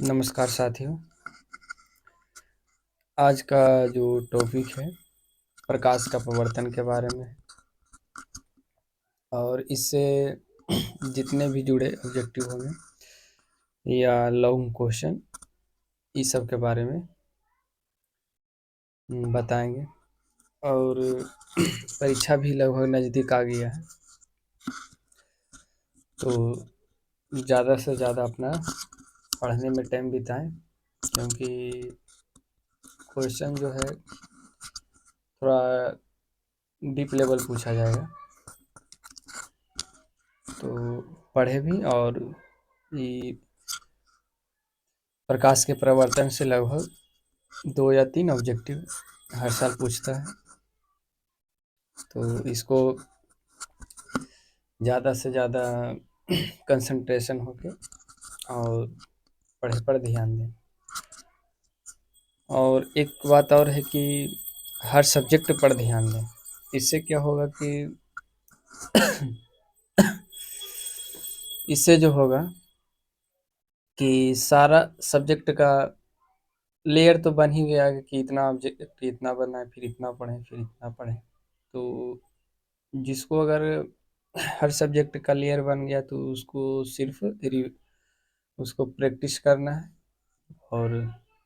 नमस्कार साथियों। आज का जो टॉपिक है प्रकाश का प्रवर्तन के बारे में और इससे जितने भी जुड़े ऑब्जेक्टिव होंगे या लॉन्ग क्वेश्चन इस सब के बारे में बताएंगे। और परीक्षा भी लगभग नज़दीक आ गया है, तो ज़्यादा से ज़्यादा अपना पढ़ने में टाइम बिताएं, क्योंकि क्वेश्चन जो है थोड़ा डीप लेवल पूछा जाएगा। तो पढ़े भी। और ये प्रकाश के प्रवर्तन से लगभग 2 या 3 ऑब्जेक्टिव हर साल पूछता है, तो इसको ज़्यादा से ज़्यादा कंसंट्रेशन होके और पढ़े पर ध्यान दें। और एक बात और है कि हर सब्जेक्ट पर ध्यान दें। इससे क्या होगा कि इससे जो होगा कि सारा सब्जेक्ट का लेयर तो बन ही गया कि इतना ऑब्जेक्ट इतना बनना है, फिर इतना पढ़ें, फिर इतना पढ़ें। तो जिसको अगर हर सब्जेक्ट का लेयर बन गया तो उसको सिर्फ उसको प्रैक्टिस करना है और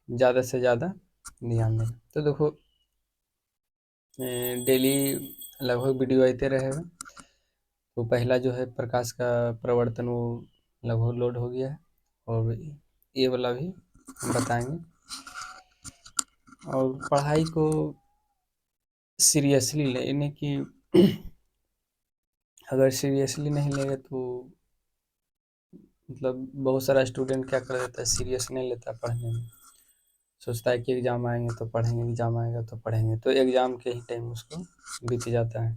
ज़्यादा से ज़्यादा ध्यान देना। तो देखो, डेली लगभग वीडियो आते रहेगा। तो पहला जो है प्रकाश का प्रवर्तन वो लगभग लोड हो गया है, और ये वाला भी हम बताएंगे। और पढ़ाई को सीरियसली लेने की अगर सीरियसली नहीं लेंगे तो मतलब बहुत सारा स्टूडेंट क्या कर देता है, सीरियस नहीं लेता पढ़ने में। सोचता है कि एग्ज़ाम आएंगे तो पढ़ेंगे, एग्ज़ाम आएगा तो पढ़ेंगे, तो एग्ज़ाम के ही टाइम उसको बीत जाता है।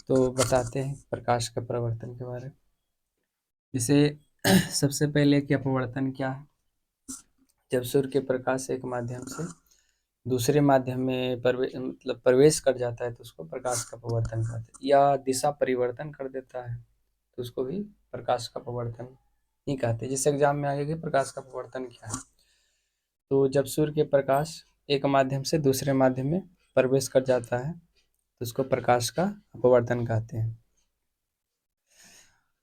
तो बताते हैं प्रकाश का प्रवर्तन के बारे में। इसे सबसे पहले क्या प्रवर्तन क्या है? जब सूर्य के प्रकाश एक माध्यम से दूसरे माध्यम में मतलब प्रवेश कर जाता है तो उसको प्रकाश का प्रवर्तन कहते हैं। या दिशा परिवर्तन कर देता है तो उसको भी प्रकाश का प्रवर्तन ही कहते हैं। जिस एग्जाम में आगे प्रकाश का प्रवर्तन क्या है, तो जब सूर्य के प्रकाश एक माध्यम से दूसरे माध्यम में प्रवेश कर जाता है तो उसको प्रकाश का अपवर्तन कहते हैं।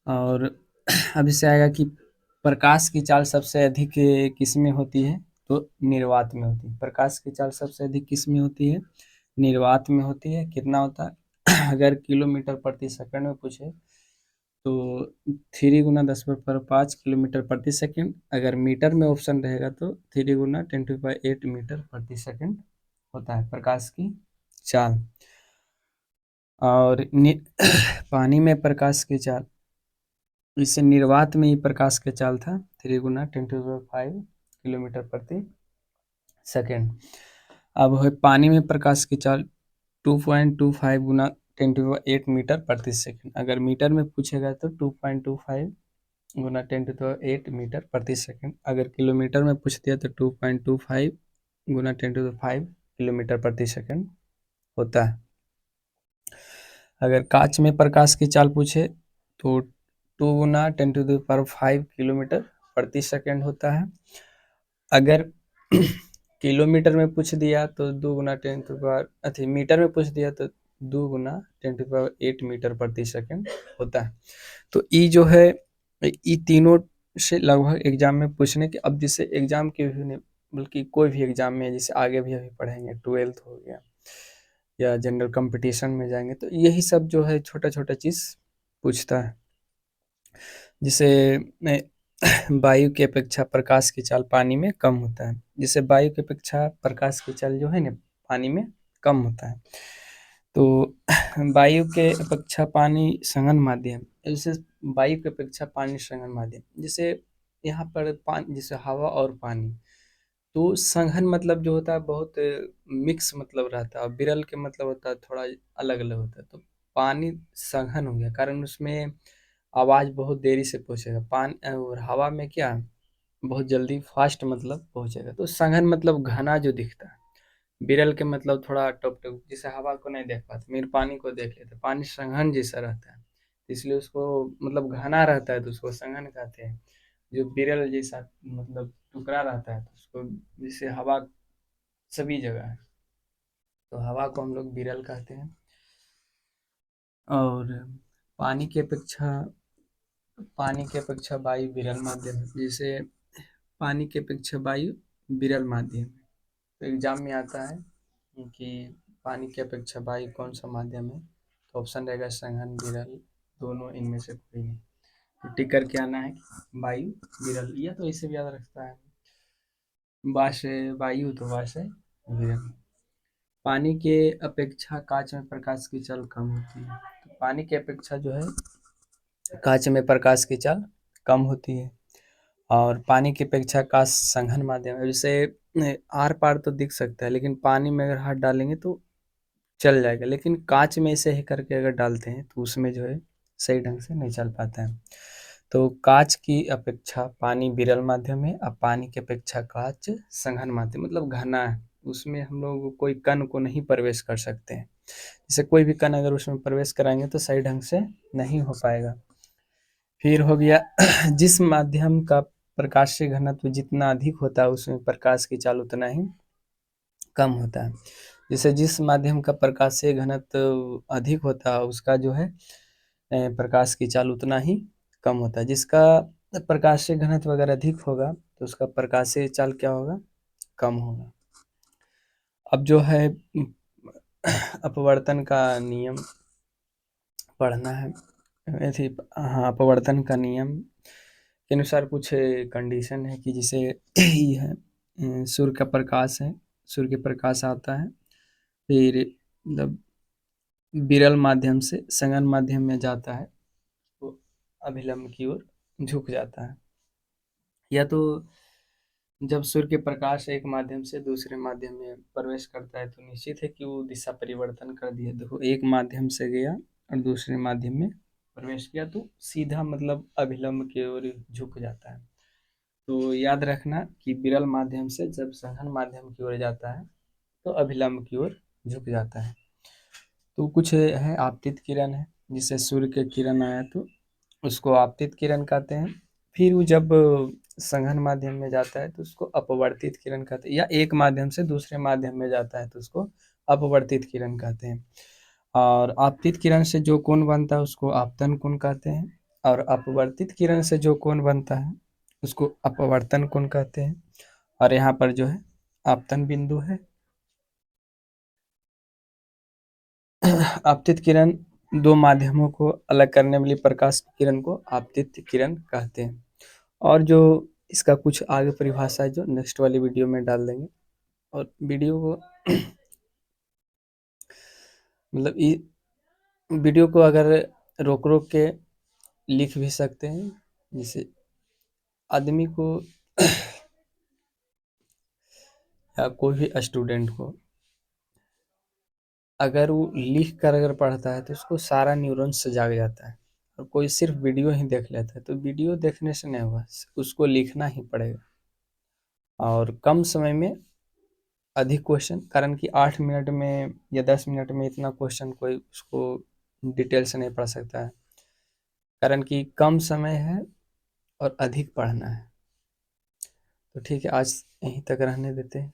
और अब इससे आएगा कि प्रकाश की चाल सबसे अधिक किस में होती है, तो निर्वात में होती है। प्रकाश की चाल सबसे अधिक किस में होती है, निर्वात में होती है। कितना होता है अगर किलोमीटर प्रति सेकंड में पूछे तो 3 × 10⁵ किलोमीटर प्रति सेकंड। अगर मीटर में ऑप्शन रहेगा तो 3 × 10⁸ मीटर प्रति सेकंड होता है प्रकाश की चाल। और पानी में प्रकाश की चाल, इससे निर्वात में ही प्रकाश की चाल था 3 × 10⁵ किलोमीटर प्रति सेकंड। अब है पानी में प्रकाश की चाल 2.25 × 10⁸ मीटर प्रति सेकंड। अगर मीटर में पूछेगा तो 2.25 × 10⁸ मीटर प्रति सेकंड। अगर किलोमीटर में पूछ दिया तो 2.25 × 10⁵ किलोमीटर प्रति सेकंड होता है। अगर कांच में प्रकाश की चाल पूछे तो 2 × 10⁵ किलोमीटर प्रति सेकंड होता है। अगर किलोमीटर में पूछ दिया तो 2 × 10⁸ मीटर में पूछ दिया तो 2 × 10⁸ मीटर प्रति सेकंड होता है। तो ये जो है ये तीनों से लगभग एग्जाम में पूछने के, अब जैसे एग्जाम के भी नहीं बल्कि कोई भी एग्जाम में, जैसे आगे भी अभी पढ़ेंगे 12th हो गया या जनरल कंपटीशन में जाएंगे तो यही सब जो है छोटा छोटा चीज़ पूछता है। जिसे वायु की अपेक्षा प्रकाश की चाल पानी में कम होता है। जिसे वायु की अपेक्षा प्रकाश की चाल जो है ना पानी में कम होता है। तो वायु के अपेक्षा पानी सघन माध्यम, जैसे वायु की अपेक्षा पानी सघन माध्यम, जैसे यहाँ पर पानी जैसे हवा और पानी, तो सघन मतलब जो होता है बहुत मिक्स मतलब रहता है, और विरल के मतलब होता है थोड़ा अलग अलग होता है। तो पानी सघन हो गया कारण उसमें आवाज़ बहुत देरी से पहुँचेगा। पानी और हवा में क्या बहुत जल्दी फास्ट मतलब पहुँचेगा। तो सघन मतलब घना जो दिखता है, विरल के मतलब थोड़ा टप टप, जैसे हवा को नहीं देख पाते मेरे पानी को देख लेते, पानी सघन जैसा रहता है इसलिए उसको मतलब घना रहता है तो उसको सघन कहते हैं। जो बिरल जैसा मतलब टुकड़ा रहता है, तो उसको जैसे हवा सभी जगह है, तो हवा को हम लोग बिरल कहते हैं। और पानी की अपेक्षा पानी की अपेक्षा वायु विरल माध्यम है। जैसे पानी की अपेक्षा वायु विरल माध्यम है। तो एग्जाम में आता है कि पानी की अपेक्षा वायु कौन सा माध्यम है, तो ऑप्शन रहेगा संघन, विरल, दोनों, इनमें से कोई नहीं। तो टिक करके आना है कि वायु विरल, या तो इसे भी याद रखता है वाष्प वायु, तो वाष्प विरल। पानी के अपेक्षा कांच में प्रकाश की चाल कम होती है। तो पानी की अपेक्षा जो है कांच में प्रकाश की चाल कम होती है। और पानी की अपेक्षा कांच संघन माध्यम है। जैसे आर पार तो दिख सकता है, लेकिन पानी में अगर हाथ डालेंगे तो चल जाएगा, लेकिन कांच में ऐसे ही करके अगर डालते हैं तो उसमें जो है सही ढंग से नहीं चल पाता है। तो कांच की अपेक्षा पानी विरल माध्यम है, और पानी की अपेक्षा कांच संघन माध्यम मतलब घना है। उसमें हम लोग कोई कण को नहीं प्रवेश कर सकते हैं। जैसे कोई भी कण अगर उसमें प्रवेश कराएंगे तो सही ढंग से नहीं हो पाएगा। फिर हो गया जिस माध्यम का प्रकाशीय घनत्व जितना अधिक होता है उसमें प्रकाश की चाल उतना ही कम होता है। जैसे जिस माध्यम का प्रकाशीय घनत्व अधिक होता है उसका जो है प्रकाश की चाल उतना ही कम होता है। जिसका प्रकाशीय घनत्व अगर अधिक होगा तो उसका प्रकाशीय चाल क्या होगा, कम होगा। अब जो है अपवर्तन का नियम पढ़ना है। ऐसे हाँ, अपवर्तन का नियम के अनुसार कुछ कंडीशन है कि जैसे ये है सूर्य का प्रकाश है, सूर्य के प्रकाश आता है, फिर मतलब विरल माध्यम से संगन माध्यम में जाता है तो अभिलंब की ओर झुक जाता है। या तो जब सूर्य के प्रकाश एक माध्यम से दूसरे माध्यम में प्रवेश करता है तो निश्चित है कि वो दिशा परिवर्तन कर दिया। देखो एक माध्यम से गया और दूसरे माध्यम में प्रवेश किया तो सीधा मतलब अभिलंब की ओर झुक जाता है। तो याद रखना कि विरल माध्यम से जब सघन माध्यम की ओर जाता है तो अभिलंब की ओर झुक जाता है। तो कुछ है आपतित किरण है, जिससे सूर्य के किरण आया तो उसको आपतित किरण कहते हैं। फिर वो जब सघन माध्यम में जाता है तो उसको अपवर्तित किरण कहते हैं, या एक माध्यम से दूसरे माध्यम में जाता है तो उसको अपवर्तित किरण कहते हैं। और आपतित किरण से जो कोण बनता है उसको आपतन कोण कहते हैं, और अपवर्तित किरण से जो कोण बनता है उसको अपवर्तन कोण कहते हैं। और यहाँ पर जो है आपतन बिंदु है। आपतित किरण दो माध्यमों को अलग करने वाली प्रकाश की किरण को आपतित किरण कहते हैं। और जो इसका कुछ आगे परिभाषा है जो नेक्स्ट वाली वीडियो में डाल देंगे। और वीडियो को मतलब वीडियो को अगर रोक रोक के लिख भी सकते हैं, जिसे आदमी को या कोई भी स्टूडेंट को अगर वो लिख कर अगर पढ़ता है तो उसको सारा न्यूरॉन्स जाग जाता है। और कोई सिर्फ वीडियो ही देख लेता है तो वीडियो देखने से नहीं होगा, उसको लिखना ही पड़ेगा। और कम समय में अधिक क्वेश्चन, कारण कि 8 मिनट में या 10 मिनट में इतना क्वेश्चन कोई उसको डिटेल से नहीं पढ़ सकता है, कारण कि कम समय है और अधिक पढ़ना है। तो ठीक है, आज यहीं तक रहने देते हैं।